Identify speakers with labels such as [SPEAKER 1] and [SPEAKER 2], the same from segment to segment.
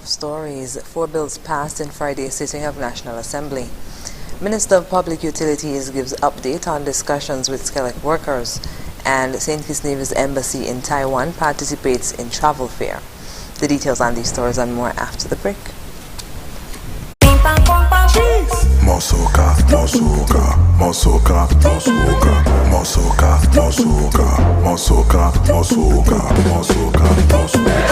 [SPEAKER 1] top stories, 4 bills passed in Friday's sitting of National Assembly. Minister of Public Utilities gives update on discussions with SKELEC workers, and St. Kitts Nevis Embassy in Taiwan participates in travel fair. The details on these stories and more after the break.
[SPEAKER 2] Mosoka, mosoka, mosoka, mosoka, mosoka, mosoka, mosoka, mosoka, mosoka, mosoka.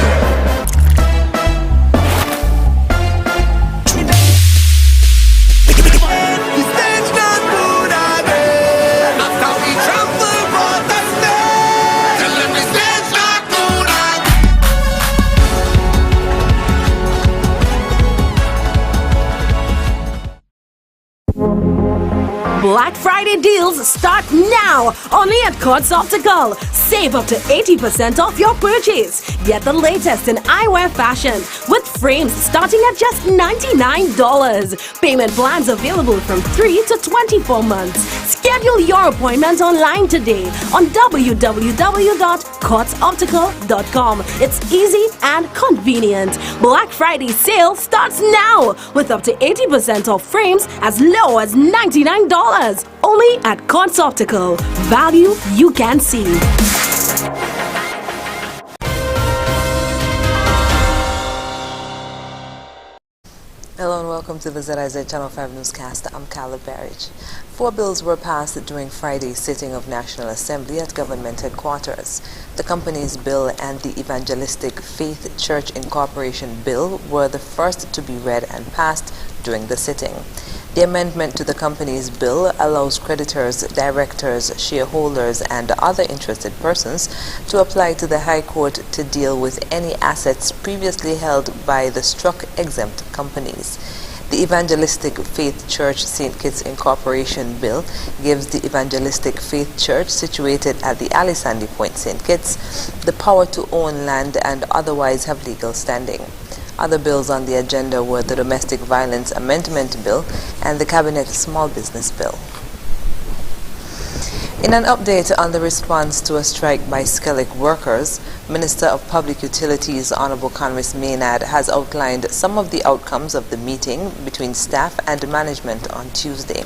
[SPEAKER 3] Black Friday deals start now, only at Courts Optical. Save up to 80% off your purchase. Get the latest in eyewear fashion with frames starting at just $99. Payment plans available from 3 to 24 months. Schedule your appointment online today on www.courtsoptical.com. It's easy and convenient. Black Friday sale starts now with up to 80% off frames as low as $99. Only at Courts Optical. Value you can see.
[SPEAKER 1] Hello and welcome to the ZIZ Channel 5 newscast. I'm Carla Barrage. 4 bills were passed during Friday's sitting of National Assembly at government headquarters. The company's bill and the Evangelistic Faith Church Incorporation bill were the first to be read and passed during the sitting. The amendment to the company's bill allows creditors, directors, shareholders, and other interested persons to apply to the High Court to deal with any assets previously held by the struck exempt companies. The Evangelistic Faith Church St. Kitts Incorporation Bill gives the Evangelistic Faith Church situated at the Alley Sandy Point, St. Kitts, the power to own land and otherwise have legal standing. Other bills on the agenda were the Domestic Violence Amendment Bill and the Cabinet Small Business Bill. In an update on the response to a strike by SKELEC workers, Minister of Public Utilities Honorable Conris Maynard has outlined some of the outcomes of the meeting between staff and management on Tuesday.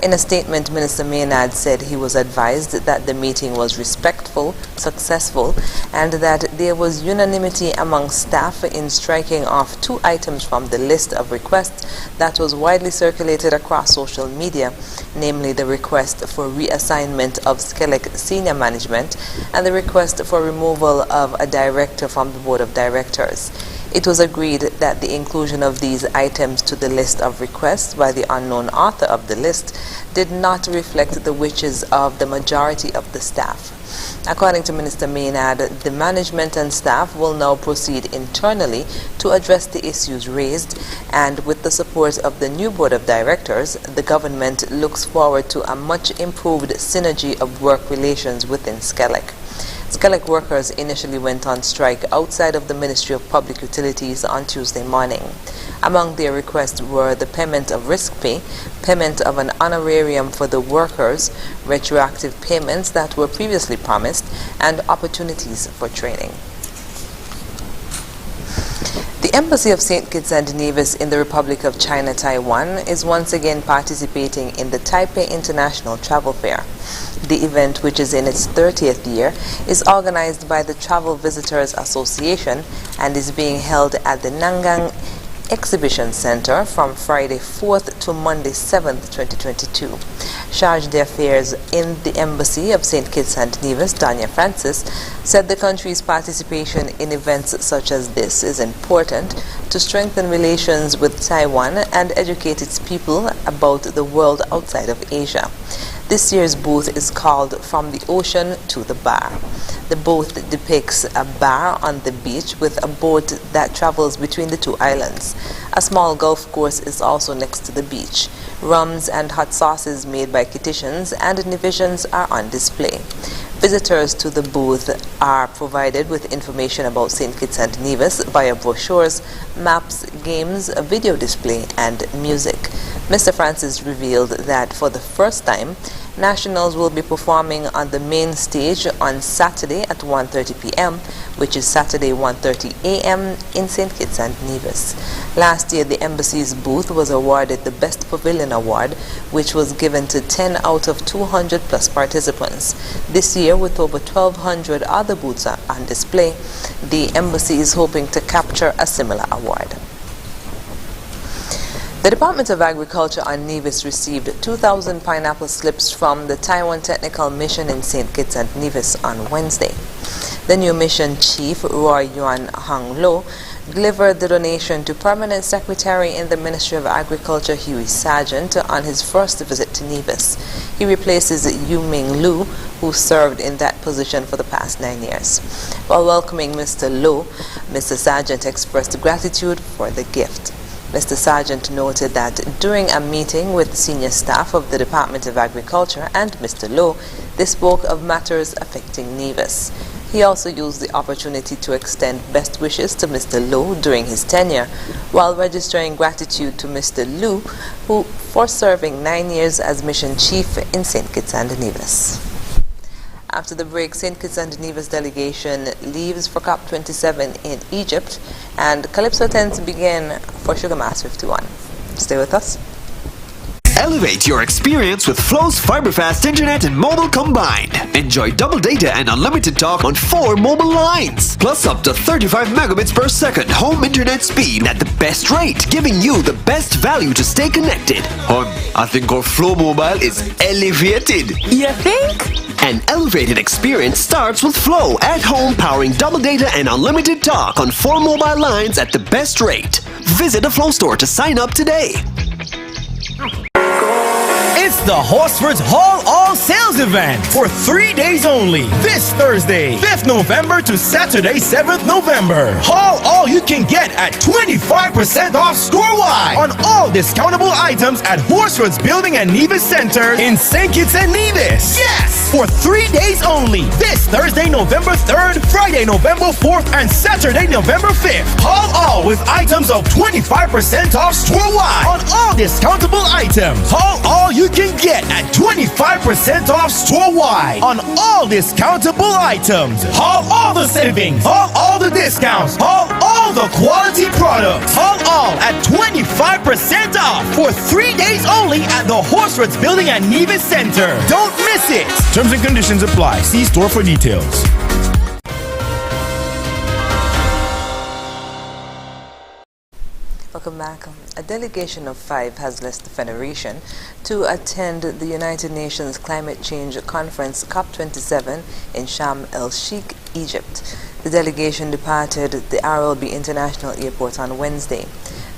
[SPEAKER 1] In a statement, Minister Maynard said he was advised that the meeting was respectful, successful, and that there was unanimity among staff in striking off 2 items from the list of requests that was widely circulated across social media, namely the request for reassignment of SKELEC senior management and the request for removal of a director from the board of directors. It was agreed that the inclusion of these items to the list of requests by the unknown author of the list did not reflect the wishes of the majority of the staff. According to Minister Maynard, the management and staff will now proceed internally to address the issues raised, and with the support of the new board of directors, the government looks forward to a much improved synergy of work relations within SKELEC. SKELEC workers initially went on strike outside of the Ministry of Public Utilities on Tuesday morning. Among their requests were the payment of risk pay, payment of an honorarium for the workers, retroactive payments that were previously promised, and opportunities for training. The Embassy of St. Kitts and Nevis in the Republic of China, Taiwan, is once again participating in the Taipei International Travel Fair. The event, which is in its 30th year, is organized by the Travel Visitors Association and is being held at the Nangang Exhibition Center from Friday 4th to Monday 7th, 2022. Charge d'Affaires in the Embassy of St. Kitts and Nevis, Danya Francis, said the country's participation in events such as this is important to strengthen relations with Taiwan and educate its people about the world outside of Asia. This year's booth is called From the Ocean to the Bar. The booth depicts a bar on the beach with a boat that travels between the 2 islands. A small golf course is also next to the beach. Rums and hot sauces made by Kittitians and Nevisians are on display. Visitors to the booth are provided with information about St. Kitts and Nevis via brochures, maps, games, a video display, and music. Mr. Francis revealed that for the first time, Nationals will be performing on the main stage on Saturday at 1:30 p.m., which is Saturday 1:30 a.m. in St. Kitts and Nevis. Last year, the embassy's booth was awarded the Best Pavilion Award, which was given to 10 out of 200 plus participants. This year, with over 1,200 other booths on display, the embassy is hoping to capture a similar award. The Department of Agriculture on Nevis received 2,000 pineapple slips from the Taiwan Technical Mission in St. Kitts and Nevis on Wednesday. The new mission chief, Roy Yuan Hang Lo, delivered the donation to Permanent Secretary in the Ministry of Agriculture, Huey Sargent, on his first visit to Nevis. He replaces Yu Ming Lu, who served in that position for the past 9 years. While welcoming Mr. Lo, Mr. Sargent expressed gratitude for the gift. Mr. Sargent noted that during a meeting with senior staff of the Department of Agriculture and Mr. Lo, they spoke of matters affecting Nevis. He also used the opportunity to extend best wishes to Mr. Lo during his tenure, while registering gratitude to Mr. Lu for serving 9 years as mission chief in St. Kitts and Nevis. After the break, St. Kitts and Nevis delegation leaves for COP27 in Egypt, and Calypso 10 begin for Sugar Mass 51. Stay with us.
[SPEAKER 4] Elevate your experience with Flow's fiber-fast internet and mobile combined. Enjoy double data and unlimited talk on 4 mobile lines, plus up to 35 megabits per second home internet speed at the best rate, giving you the best value to stay connected. I think our Flow mobile is elevated.
[SPEAKER 3] You think?
[SPEAKER 4] An elevated experience starts with Flow at home, powering double data and unlimited talk on 4 mobile lines at the best rate. Visit a Flow store to sign up today.
[SPEAKER 5] It's the Horsford's Haul All Sales event for 3 days only. This Thursday, 5th November to Saturday, 7th November. Haul all you can get at 25% off store-wide on all discountable items at Horsford's Building and Nevis Center in St. Kitts and Nevis. Yes! For 3 days only. This Thursday, November 3rd, Friday, November 4th, and Saturday, November 5th. Haul all with items of 25% off store-wide on all discountable items. Haul all you can get at 25% off store-wide on all discountable items. Haul all the savings. Haul all the discounts. Haul all the quality products. Haul all at 25% off for 3 days only at the Horsford's Building and Nevis Center. Don't miss it. Terms and conditions apply. See store for details.
[SPEAKER 1] Welcome back. A delegation of 5 has left the Federation to attend the United Nations Climate Change Conference COP27 in Sharm el-Sheikh, Egypt. The delegation departed the RLB International Airport on Wednesday.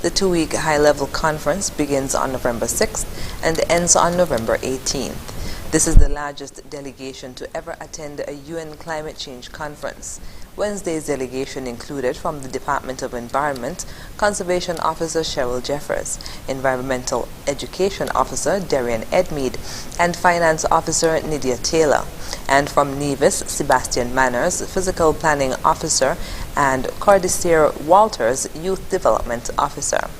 [SPEAKER 1] The 2-week high-level conference begins on November 6th and ends on November 18th. This is the largest delegation to ever attend a UN climate change conference. Wednesday's delegation included from the Department of Environment, Conservation Officer Cheryl Jeffers, Environmental Education Officer Darian Edmead, and Finance Officer Nydia Taylor, and from Nevis, Sebastian Manners, Physical Planning Officer, and Cordisier Walters, Youth Development Officer.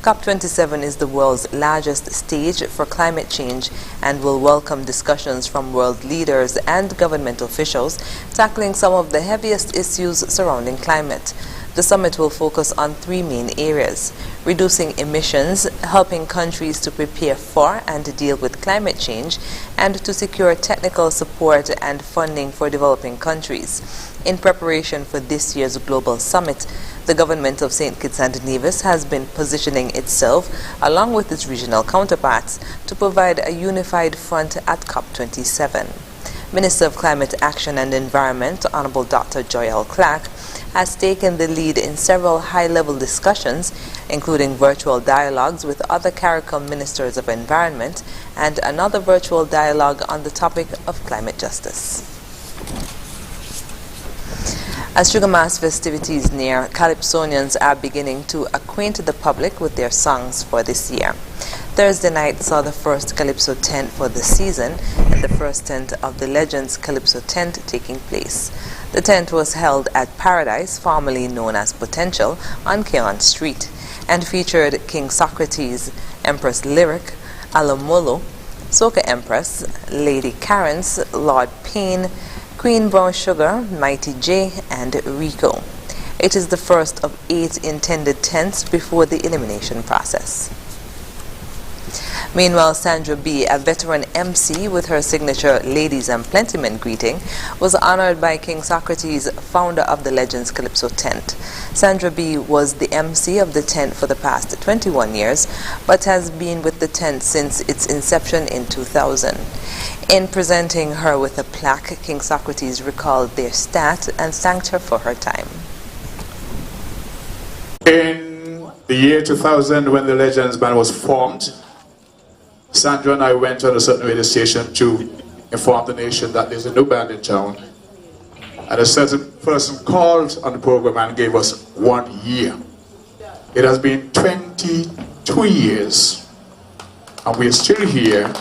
[SPEAKER 1] COP27 is the world's largest stage for climate change and will welcome discussions from world leaders and government officials tackling some of the heaviest issues surrounding climate. The summit will focus on 3 main areas: reducing emissions, helping countries to prepare for and deal with climate change, and to secure technical support and funding for developing countries. In preparation for this year's global summit, the government of St. Kitts and Nevis has been positioning itself, along with its regional counterparts, to provide a unified front at COP27. Minister of Climate Action and Environment, Honorable Dr. Joyelle Clark, has taken the lead in several high-level discussions, including virtual dialogues with other CARICOM ministers of environment and another virtual dialogue on the topic of climate justice. As Sugar Mass festivities near, Calypsonians are beginning to acquaint the public with their songs for this year. Thursday night saw the first Calypso tent for the season and the first tent of the Legends Calypso tent taking place. The tent was held at Paradise, formerly known as Potential, on Keon Street, and featured King Socrates, Empress Lyric, Alomolo, Soca Empress, Lady Karen's, Lord Payne, Queen Brown Sugar, Mighty J, and Rico. It is the first of 8 intended tents before the elimination process. Meanwhile, Sandra B., a veteran MC with her signature Ladies and Plentymen greeting, was honored by King Socrates, founder of the Legends Calypso tent. Sandra B. was the MC of the tent for the past 21 years, but has been with the tent since its inception in 2000. In presenting her with a plaque, King Socrates recalled their stat and thanked her for her time.
[SPEAKER 6] In the year 2000, when the Legends Band was formed, Sandra and I went on a certain radio station to inform the nation that there's a new band in town. And a certain person called on the program and gave us 1 year. It has been 22 years, and we are still here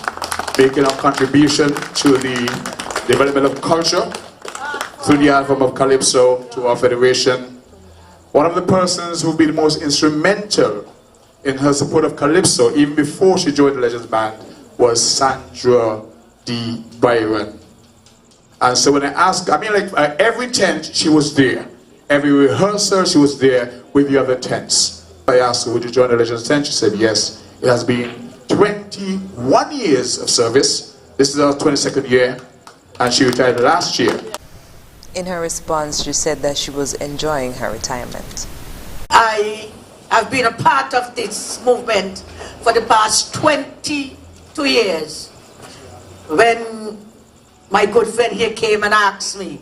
[SPEAKER 6] making our contribution to the development of culture through the album of Calypso to our federation. One of the persons who've been most instrumental in her support of Calypso, even before she joined the Legends Band, was Sandra D. Byron. And so when I asked, every tent she was there. Every rehearsal she was there with the other tents. I asked her, would you join the Legends tent? She said yes. It has been 21 years of service. This is our 22nd year, and she retired last year.
[SPEAKER 1] In her response, she said that she was enjoying her retirement.
[SPEAKER 7] I've been a part of this movement for the past 22 years. When my good friend here came and asked me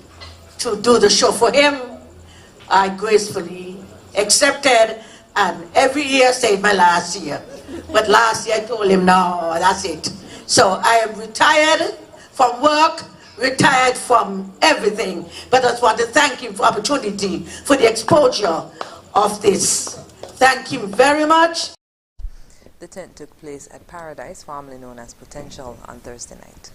[SPEAKER 7] to do the show for him, I gracefully accepted, and every year said my last year. But last year I told him, no, that's it. So I am retired from work, retired from everything, but I just want to thank him for opportunity, for the exposure of this. Thank you very much.
[SPEAKER 1] The tent took place at Paradise, formerly known as Potential, on Thursday night.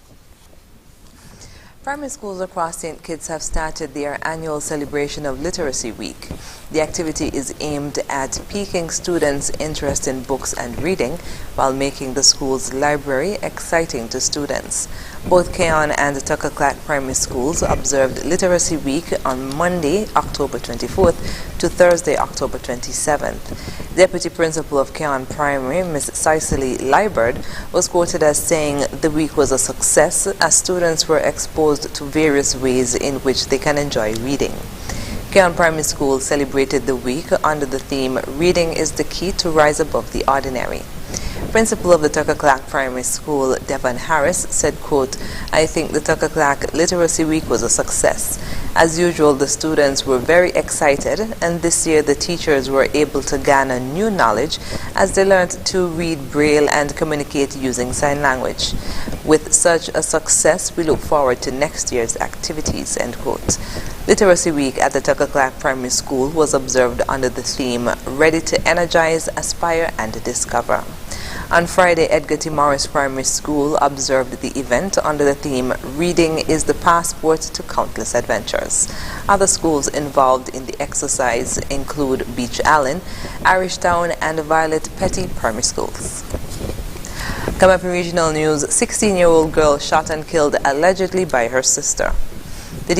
[SPEAKER 1] Primary schools across St. Kitts have started their annual celebration of Literacy Week. The activity is aimed at piquing students' interest in books and reading while making the school's library exciting to students. Both Keon and the Tucker-Clack Primary Schools observed Literacy Week on Monday, October 24th to Thursday, October 27th. Deputy Principal of Keon Primary, Ms. Cicely Liebert, was quoted as saying the week was a success as students were exposed to various ways in which they can enjoy reading. Keon Primary School celebrated the week under the theme, Reading is the Key to Rise Above the Ordinary. Principal of the Tucker-Clack Primary School, Devon Harris, said, quote, I think the Tucker-Clack Literacy Week was a success. As usual, the students were very excited, and this year the teachers were able to garner new knowledge as they learned to read Braille and communicate using sign language. With such a success, we look forward to next year's activities, end quote. Literacy Week at the Tucker-Clack Primary School was observed under the theme, Ready to Energize, Aspire, and Discover. On Friday, Edgar T. Morris Primary School observed the event under the theme, Reading is the Passport to Countless Adventures. Other schools involved in the exercise include Beach Allen, Irishtown, and Violet Petty Primary Schools. Coming up in regional news, 16-year-old girl shot and killed allegedly by her sister.